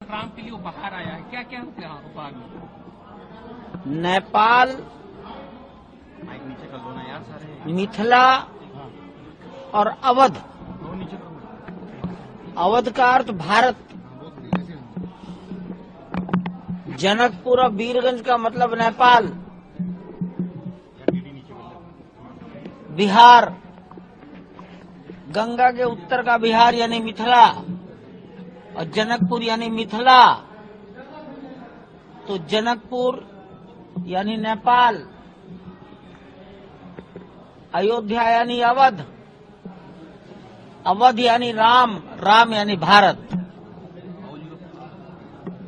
राम के लिए उपहार आया है, क्या क्या उपहार में? नेपाल, मिथिला और अवध। अवध का अर्थ भारत। जनकपुर और वीरगंज का मतलब नेपाल, बिहार, गंगा के उत्तर का बिहार यानी मिथिला, और जनकपुर यानी मिथिला। तो जनकपुर यानी नेपाल, अयोध्या यानी अवध, अवध यानी राम, राम यानी भारत।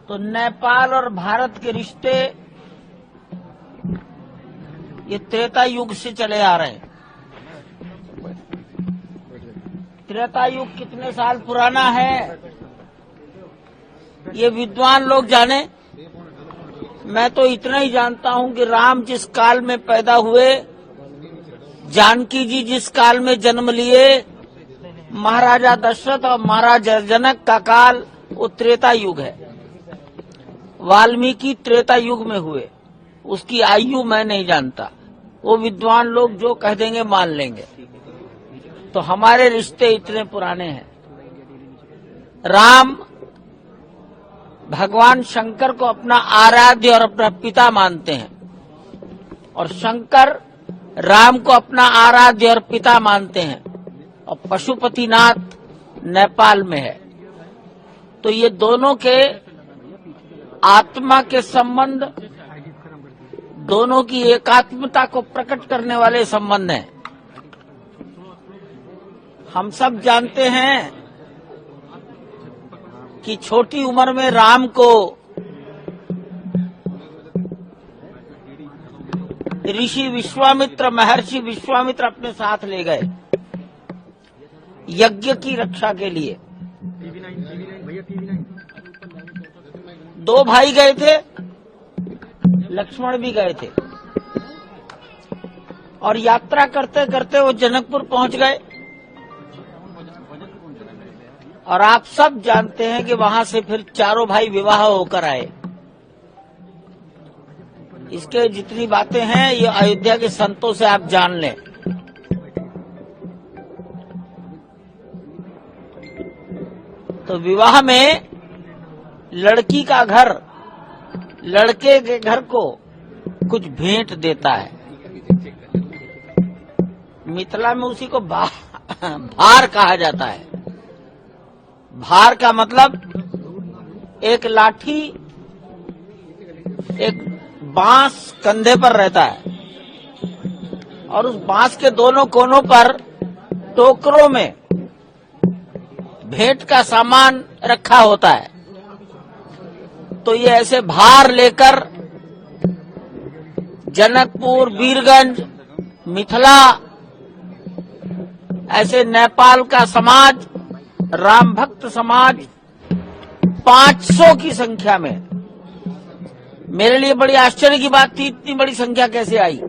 तो नेपाल और भारत के रिश्ते ये त्रेता युग से चले आ रहे हैं। त्रेता युग कितने साल पुराना है ये विद्वान लोग जाने। मैं तो इतना ही जानता हूं कि राम जिस काल में पैदा हुए, जानकी जी जिस काल में जन्म लिए, महाराजा दशरथ और महाराजा जनक का काल वो त्रेता युग है। वाल्मीकि त्रेता युग में हुए, उसकी आयु मैं नहीं जानता। वो विद्वान लोग जो कह देंगे मान लेंगे। तो हमारे रिश्ते इतने पुराने हैं। राम भगवान शंकर को अपना आराध्य और अपना पिता मानते हैं, और शंकर राम को अपना आराध्य और पिता मानते हैं, और पशुपतिनाथ नेपाल में है। तो ये दोनों के आत्मा के संबंध, दोनों की एकात्मता को प्रकट करने वाले संबंध हैं। हम सब जानते हैं कि छोटी उम्र में राम को ऋषि विश्वामित्र, महर्षि विश्वामित्र अपने साथ ले गए यज्ञ की रक्षा के लिए। 2 भाई गए थे, लक्ष्मण भी गए थे, और यात्रा करते करते वो जनकपुर पहुंच गए। और आप सब जानते हैं कि वहां से फिर चारों भाई विवाह होकर आए। इसके जितनी बातें हैं ये अयोध्या के संतों से आप जान लें। तो विवाह में लड़की का घर लड़के के घर को कुछ भेंट देता है। मिथिला में उसी को भार कहा जाता है। भार का मतलब एक लाठी, एक बांस कंधे पर रहता है, और उस बांस के दोनों कोनों पर टोकरों में भेंट का सामान रखा होता है। तो ये ऐसे भार लेकर जनकपुर, वीरगंज, मिथिला, ऐसे नेपाल का समाज, राम भक्त समाज 500 की संख्या में। मेरे लिए बड़ी आश्चर्य की बात थी, इतनी बड़ी संख्या कैसे आई।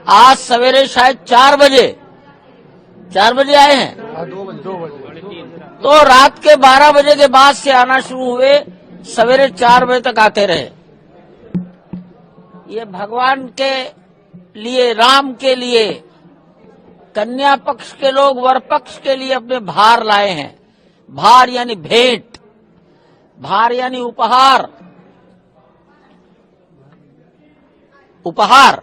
आज सवेरे शायद 4 बजे आए हैं, 2 बजे। तो रात के 12 बजे के बाद से आना शुरू हुए, सवेरे 4 बजे तक आते रहे। ये भगवान के लिए, राम के लिए, कन्या पक्ष के लोग वर पक्ष के लिए अपने भार लाए हैं। भार यानी भेंट, भार यानी उपहार। उपहार